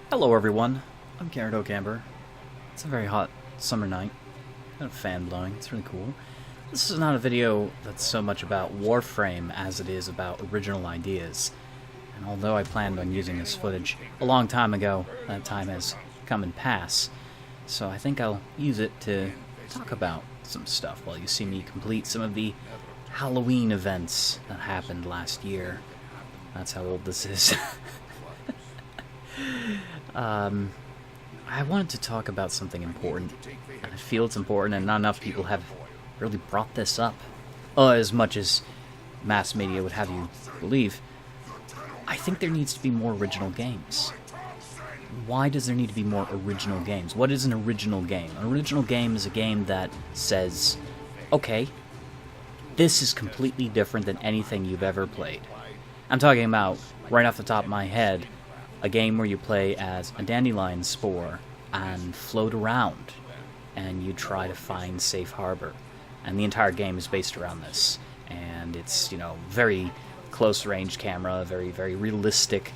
Hello everyone, I'm Garrett Camber. It's a very hot summer night. Got a fan blowing, it's really cool. This is not a video that's so much about Warframe as it is about original ideas. And although I planned on using this footage a long time ago, that time has come and passed. So I think I'll use it to talk about some stuff while you see me complete some of the Halloween events that happened last year. That's how old this is. I wanted to talk about something important, and I feel it's important, and not enough people have really brought this up, as much as mass media would have you believe. I think there needs to be more original games. Why does there need to be more original games? What is an original game? An original game is a game that says, okay, this is completely different than anything you've ever played. I'm talking about, right off the top of my head, a game where you play as a dandelion spore and float around, and you try to find safe harbor. And the entire game is based around this. And it's, you know, very close-range camera, very, very realistic,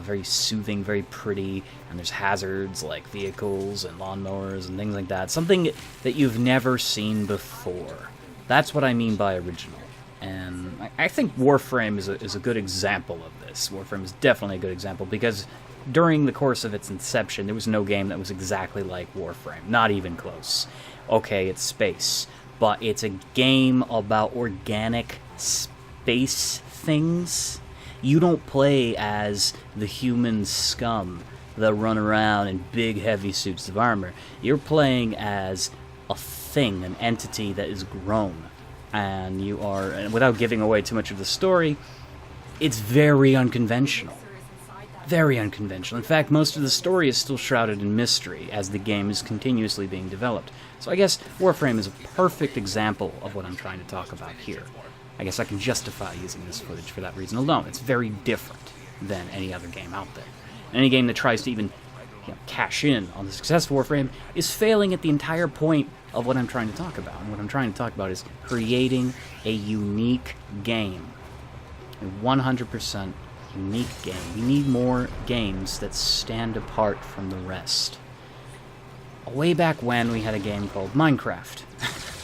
very soothing, very pretty, and there's hazards like vehicles and lawnmowers and things like that. Something that you've never seen before. That's what I mean by original. And I think Warframe is a good example of this. Warframe is definitely a good example because during the course of its inception, there was no game that was exactly like Warframe. Not even close. Okay, it's space, but it's a game about organic space things. You don't play as the human scum that run around in big, heavy suits of armor. You're playing as a thing, an entity that is grown. And you are, and without giving away too much of the story, it's very unconventional. Very unconventional. In fact, most of the story is still shrouded in mystery as the game is continuously being developed. So I guess Warframe is a perfect example of what I'm trying to talk about here. I guess I can justify using this footage for that reason alone. It's very different than any other game out there. Any game that tries to even cash in on the success of Warframe is failing at the entire point of what I'm trying to talk about. And what I'm trying to talk about is creating a unique game. A 100% unique game. We need more games that stand apart from the rest. Way back when, we had a game called Minecraft.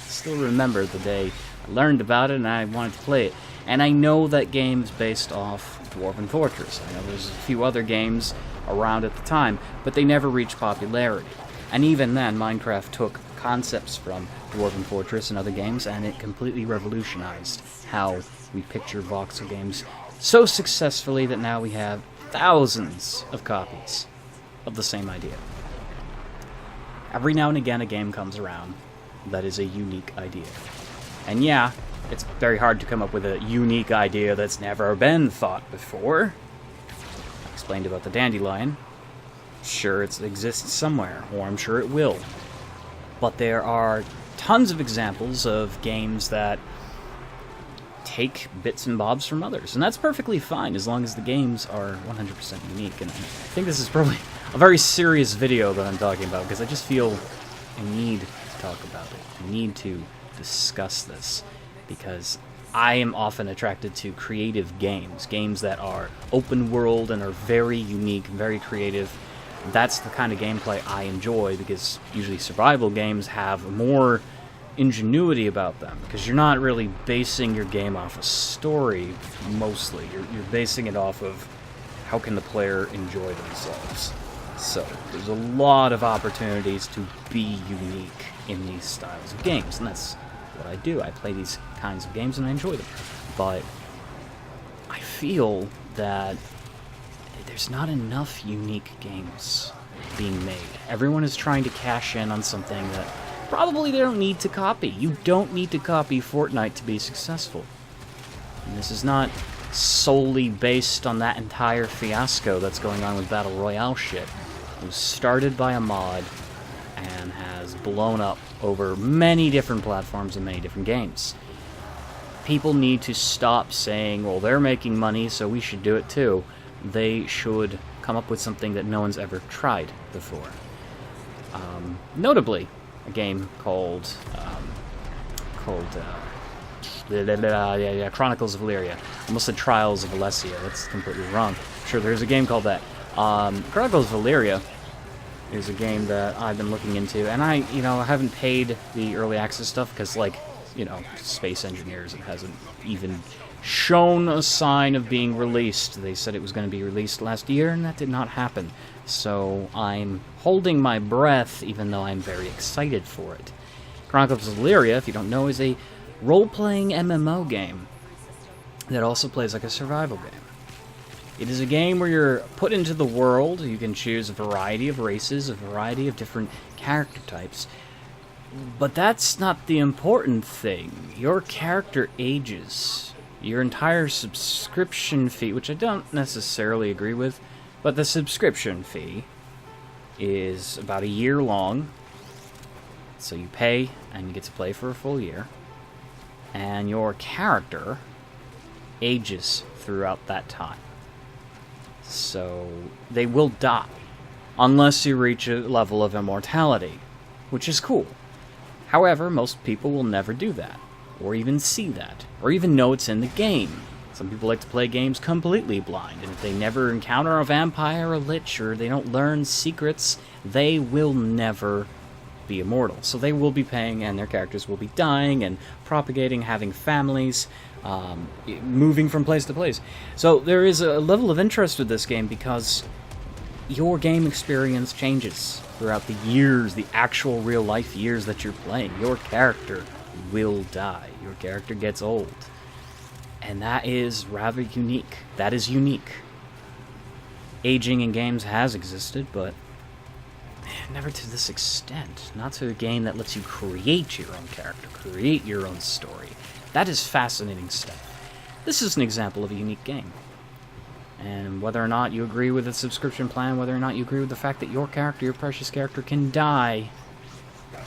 Still remember the day I learned about it and I wanted to play it. And I know that game is based off Dwarven Fortress. I know there's a few other games around at the time, but they never reached popularity. And even then, Minecraft took concepts from Dwarven Fortress and other games, and it completely revolutionized how we picture voxel games so successfully that now we have thousands of copies of the same idea. Every now and again, a game comes around that is a unique idea. And yeah, it's very hard to come up with a unique idea that's never been thought before. I explained about the dandelion. Sure, it exists somewhere, or I'm sure it will. But there are tons of examples of games that take bits and bobs from others. And that's perfectly fine, as long as the games are 100% unique. And I think this is probably a very serious video that I'm talking about, because I just feel I need to talk about it. I need to discuss this, because I am often attracted to creative games. Games that are open world and are very unique, very creative. That's the kind of gameplay I enjoy, because usually survival games have more ingenuity about them, because you're not really basing your game off a story, mostly. You're basing it off of how can the player enjoy themselves. So, there's a lot of opportunities to be unique in these styles of games, and that's what I do. I play these kinds of games and I enjoy them. But I feel that there's not enough unique games being made. Everyone is trying to cash in on something that probably they don't need to copy. You don't need to copy Fortnite to be successful. And this is not solely based on that entire fiasco that's going on with Battle Royale shit. It was started by a mod and has blown up over many different platforms and many different games. People need to stop saying, well, they're making money, so we should do it too. They should come up with something that no one's ever tried before. Notably, a game called Chronicles of Illyria. I almost said Trials of Alessia. That's completely wrong. Sure, there's a game called that. Chronicles of Valyria is a game that I've been looking into, and I haven't paid the early access stuff because, like, Space Engineers, it hasn't even shown a sign of being released. They said it was going to be released last year, and that did not happen. So I'm holding my breath, even though I'm very excited for it. Chronicles of Valyria, if you don't know, is a role-playing MMO game that also plays like a survival game. It is a game where you're put into the world. You can choose a variety of races, a variety of different character types. But that's not the important thing. Your character ages. Your entire subscription fee, which I don't necessarily agree with, but the subscription fee is about a year long. So you pay, and you get to play for a full year. And your character ages throughout that time. So they will die, unless you reach a level of immortality, which is cool. However, most people will never do that, or even see that, or even know it's in the game. Some people like to play games completely blind, and if they never encounter a vampire or a lich, or they don't learn secrets, they will never be immortal. So they will be paying, and their characters will be dying and propagating, having families, moving from place to place. So there is a level of interest with this game because your game experience changes throughout the years, the actual real-life years that you're playing. Your character will die. Your character gets old. And that is rather unique. That is unique. Aging in games has existed, but never to this extent. Not to a game that lets you create your own character, create your own story. That is fascinating stuff. This is an example of a unique game. And whether or not you agree with the subscription plan, whether or not you agree with the fact that your character, your precious character, can die,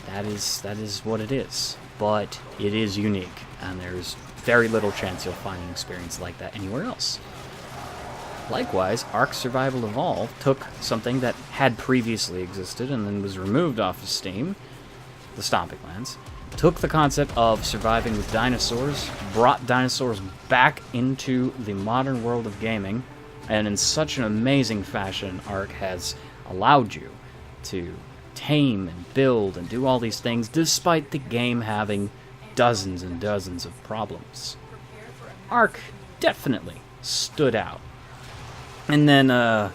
that is what it is. But it is unique, and there's very little chance you'll find an experience like that anywhere else. Likewise, Ark Survival Evolved took something that had previously existed and then was removed off of Steam, the Stomping Lands, took the concept of surviving with dinosaurs, brought dinosaurs back into the modern world of gaming, and in such an amazing fashion, Ark has allowed you to tame and build and do all these things, despite the game having dozens and dozens of problems. Ark definitely stood out. And then the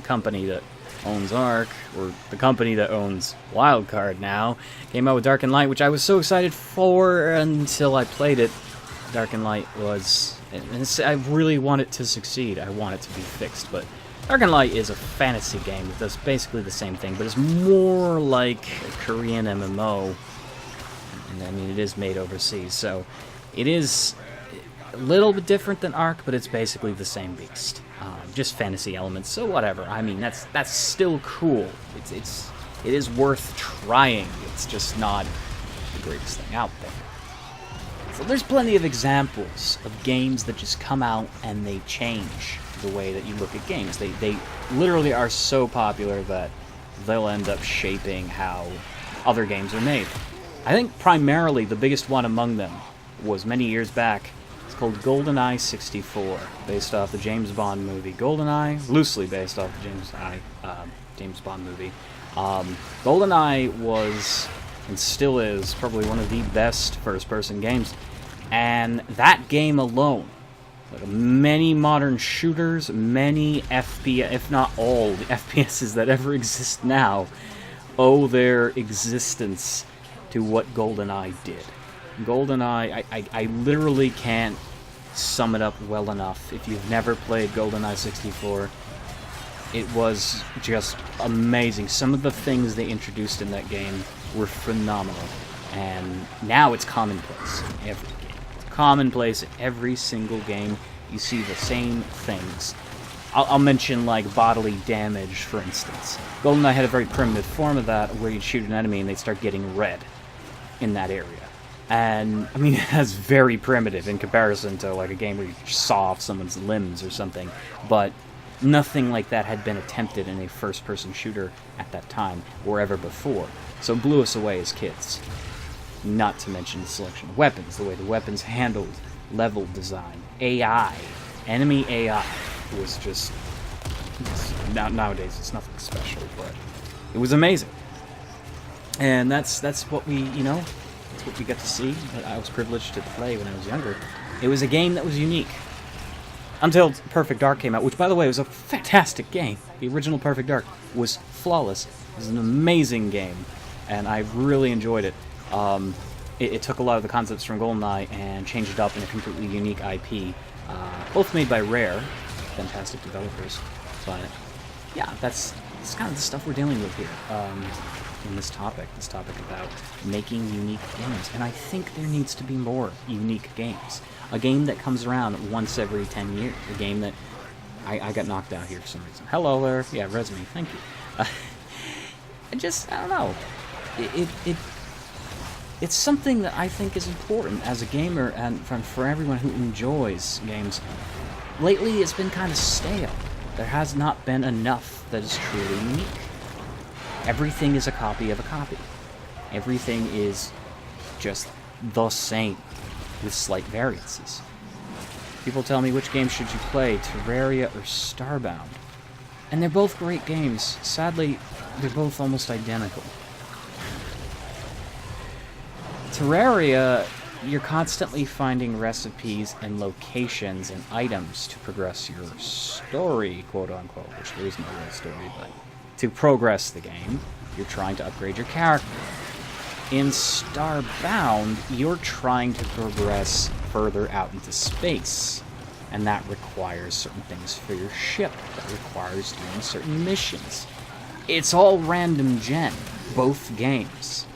company that owns Ark, or the company that owns Wildcard now, came out with Dark and Light, which I was so excited for until I played it. Dark and Light was... I really want it to succeed. I want it to be fixed, but Dark and Light is a fantasy game that does basically the same thing, but it's more like a Korean MMO. And I mean, it is made overseas, so it is a little bit different than Ark, but it's basically the same beast. Just fantasy elements, so whatever. I mean, that's still cool. It is worth trying. It's just not the greatest thing out there. So there's plenty of examples of games that just come out and they change the way that you look at games. They literally are so popular that they'll end up shaping how other games are made. I think primarily the biggest one among them was many years back. It's called GoldenEye 64, based off the James Bond movie. GoldenEye, loosely based off the James Bond movie. GoldenEye was, and still is, probably one of the best first-person games. And that game alone, like many modern shooters, many FPS, if not all the FPSs that ever exist now, owe their existence to what GoldenEye did. GoldenEye, I literally can't sum it up well enough. If you've never played GoldenEye 64, it was just amazing. Some of the things they introduced in that game were phenomenal, and now it's commonplace in every game. It's commonplace in every single game. You see the same things. I'll mention, like, bodily damage, for instance. GoldenEye had a very primitive form of that, where you'd shoot an enemy and they'd start getting red in that area. And, I mean, that's very primitive in comparison to, like, a game where you saw off someone's limbs or something. But nothing like that had been attempted in a first-person shooter at that time or ever before. So it blew us away as kids. Not to mention the selection of weapons, the way the weapons handled, level design, AI, enemy AI was just Nowadays, it's nothing special, but it was amazing. And that's what we, that's what we got to see, that I was privileged to play when I was younger. It was a game that was unique. Until Perfect Dark came out, which, by the way, was a fantastic game. The original Perfect Dark was flawless. It was an amazing game, and I really enjoyed it. It took a lot of the concepts from GoldenEye and changed it up in a completely unique IP. Both made by Rare, fantastic developers. But, yeah, that's kind of the stuff we're dealing with here in this topic about making unique games. And I think there needs to be more unique games. A game that comes around once every 10 years. A game that... I got knocked out here for some reason. Hello there. Yeah, Resme, thank you. I don't know. It's something that I think is important as a gamer and for everyone who enjoys games. Lately, it's been kind of stale. There has not been enough that is truly unique. Everything is a copy of a copy. Everything is just the same, with slight variances. People tell me, which game should you play, Terraria or Starbound? And they're both great games. Sadly, they're both almost identical. Terraria, you're constantly finding recipes and locations and items to progress your story, quote-unquote, which there is no real story, but to progress the game, you're trying to upgrade your character. In Starbound, you're trying to progress further out into space, and that requires certain things for your ship, that requires doing certain missions. It's all random gen, both games,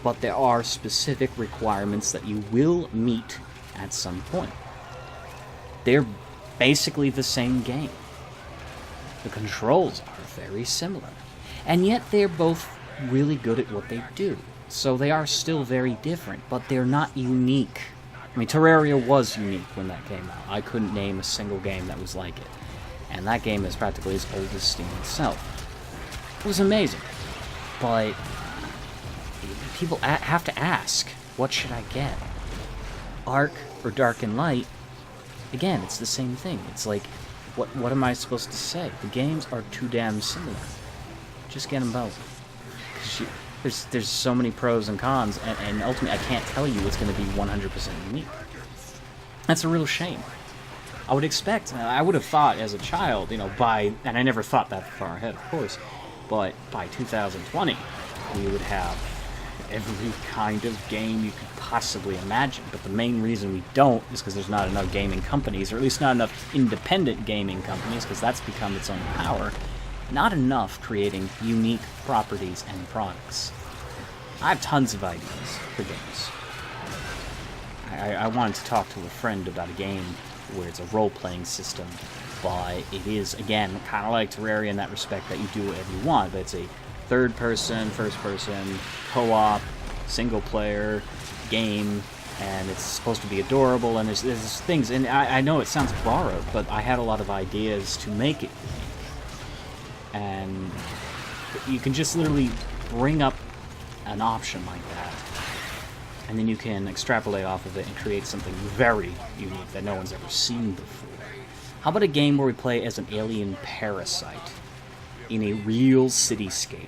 but there are specific requirements that you will meet at some point. They're basically the same game. The controls are very similar, and yet they're both really good at what they do. So they are still very different, but they're not unique. I mean, Terraria was unique when that came out. I couldn't name a single game that was like it. And that game is practically as old as Steam itself. It was amazing. But people have to ask, what should I get? Ark or Dark and Light? Again, it's the same thing. It's like, what am I supposed to say? The games are too damn similar. Just get them both. There's so many pros and cons, and ultimately I can't tell you it's going to be 100% unique. That's a real shame. I would have thought as a child, and I never thought that far ahead, of course, but by 2020, we would have every kind of game you could possibly imagine. But the main reason we don't is because there's not enough gaming companies, or at least not enough independent gaming companies, because that's become its own power. Not enough creating unique properties and products. I have tons of ideas for games. I wanted to talk to a friend about a game where it's a role-playing system, but it is, again, kind of like Terraria in that respect, that you do whatever you want, but it's a third-person, first-person, co-op, single-player game, and it's supposed to be adorable, and there's things, and I know it sounds borrowed, but I had a lot of ideas to make it. And you can just literally bring up an option like that, and then you can extrapolate off of it and create something very unique that no one's ever seen before. How about a game where we play as an alien parasite in a real cityscape?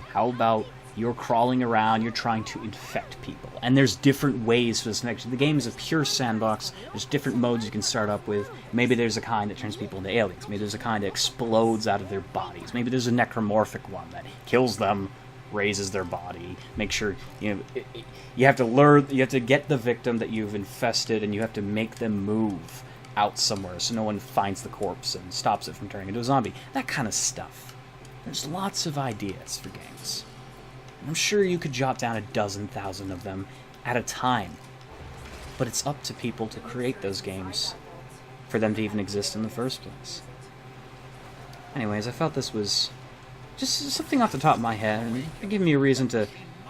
How about you're crawling around, you're trying to infect people, and there's different ways for this connection. The game is a pure sandbox. There's different modes you can start up with. Maybe there's a kind that turns people into aliens. Maybe there's a kind that explodes out of their bodies. Maybe there's a necromorphic one that kills them, raises their body. Make sure you have to get the victim that you've infested, and you have to make them move out somewhere so no one finds the corpse and stops it from turning into a zombie. That kind of stuff. There's lots of ideas for games. I'm sure you could jot down 12,000 of them at a time. But it's up to people to create those games for them to even exist in the first place. Anyways, I felt this was just something off the top of my head, and it gave me a reason to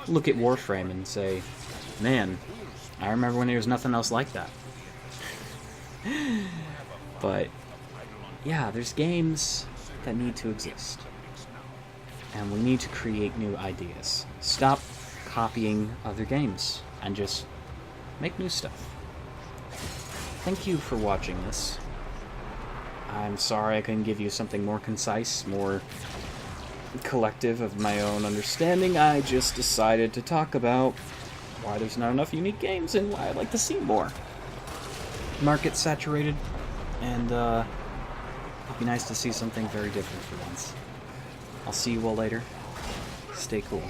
look at Warframe and say, man, I remember when there was nothing else like that. But, yeah, there's games that need to exist. And we need to create new ideas. Stop copying other games and just make new stuff. Thank you for watching this. I'm sorry I couldn't give you something more concise, more collective of my own understanding. I just decided to talk about why there's not enough unique games and why I'd like to see more. Market saturated, and it'd be nice to see something very different for once. I'll see you all later. Stay cool.